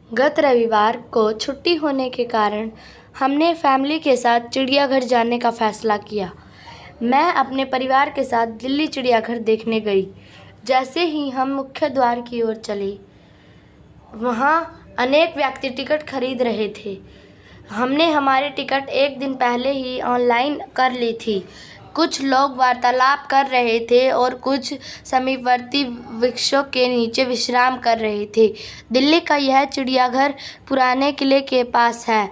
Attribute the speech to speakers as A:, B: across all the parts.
A: गत रविवार को छुट्टी होने के कारण हमने फैमिली के साथ चिड़ियाघर जाने का फैसला किया। मैं अपने परिवार के साथ दिल्ली चिड़ियाघर देखने गई। जैसे ही हम मुख्य द्वार की ओर चले, वहाँ अनेक व्यक्ति टिकट खरीद रहे थे। हमने हमारे टिकट एक दिन पहले ही ऑनलाइन कर ली थी। कुछ लोग वार्तालाप कर रहे थे और कुछ समीपवर्ती वृक्षों के नीचे विश्राम कर रहे थे। दिल्ली का यह चिड़ियाघर पुराने किले के पास है।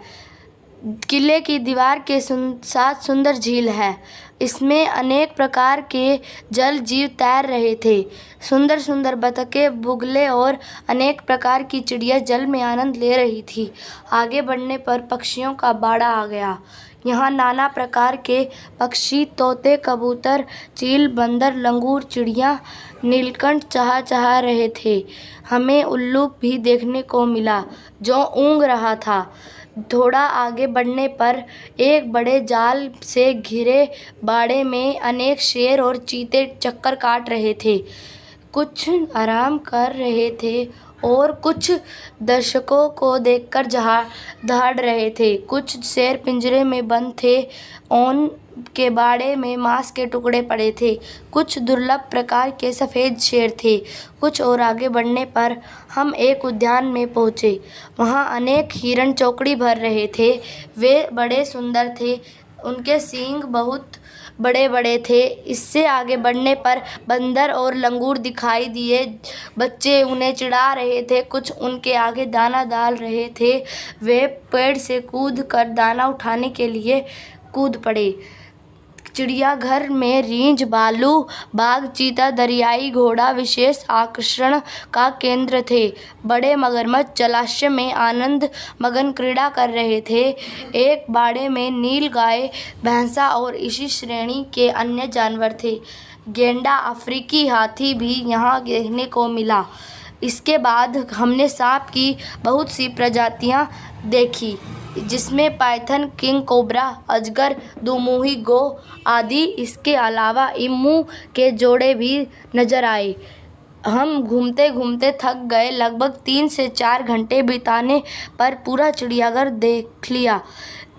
A: किले की दीवार के साथ सुंदर झील है। इसमें अनेक प्रकार के जल जीव तैर रहे थे। सुंदर सुंदर बतखें, बुगले और अनेक प्रकार की चिड़िया जल में आनंद ले रही थी। आगे बढ़ने पर पक्षियों का बाड़ा आ गया। यहाँ नाना प्रकार के पक्षी, तोते, कबूतर, चील, बंदर, लंगूर, चिड़िया, नीलकंठ चहचहा रहे थे। हमें उल्लू भी देखने को मिला जो ऊँघ रहा था। थोड़ा आगे बढ़ने पर एक बड़े जाल से घिरे बाड़े में अनेक शेर और चीते चक्कर काट रहे थे। कुछ आराम कर रहे थे और कुछ दर्शकों को देखकर दहाड़ रहे थे। कुछ शेर पिंजरे में बंद थे। उन के बाड़े में मांस के टुकड़े पड़े थे। कुछ दुर्लभ प्रकार के सफ़ेद शेर थे। कुछ और आगे बढ़ने पर हम एक उद्यान में पहुँचे। वहाँ अनेक हिरण चौकड़ी भर रहे थे। वे बड़े सुंदर थे। उनके सींग बहुत बड़े बड़े थे। इससे आगे बढ़ने पर बंदर और लंगूर दिखाई दिए। बच्चे उन्हें चिढ़ा रहे थे। कुछ उनके आगे दाना डाल रहे थे। वे पेड़ से कूद कर दाना उठाने के लिए कूद पड़े। चिड़ियाघर में रींछ, भालू, बाघ, चीता, दरियाई घोड़ा विशेष आकर्षण का केंद्र थे। बड़े मगरमच्छ जलाशय में आनंद मगन क्रीड़ा कर रहे थे। एक बाड़े में नील गाय, भैंसा और इसी श्रेणी के अन्य जानवर थे। गेंडा, अफ्रीकी हाथी भी यहाँ देखने को मिला। इसके बाद हमने सांप की बहुत सी प्रजातियाँ देखी, जिसमें पाइथन, किंग कोबरा, अजगर, दुमुही गो आदि। इसके अलावा इमू के जोड़े भी नजर आए। हम घूमते घूमते थक गए। लगभग 3 से 4 घंटे बिताने पर पूरा चिड़ियाघर देख लिया।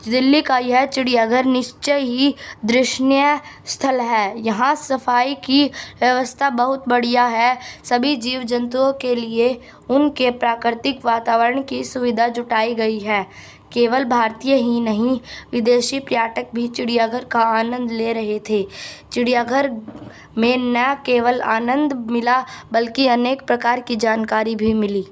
A: दिल्ली का यह चिड़ियाघर निश्चय ही दर्शनीय स्थल है। यहाँ सफाई की व्यवस्था बहुत बढ़िया है। सभी जीव जंतुओं के लिए उनके प्राकृतिक वातावरण की सुविधा जुटाई गई है। केवल भारतीय ही नहीं, विदेशी पर्यटक भी चिड़ियाघर का आनंद ले रहे थे। चिड़ियाघर में न केवल आनंद मिला बल्कि अनेक प्रकार की जानकारी भी मिली।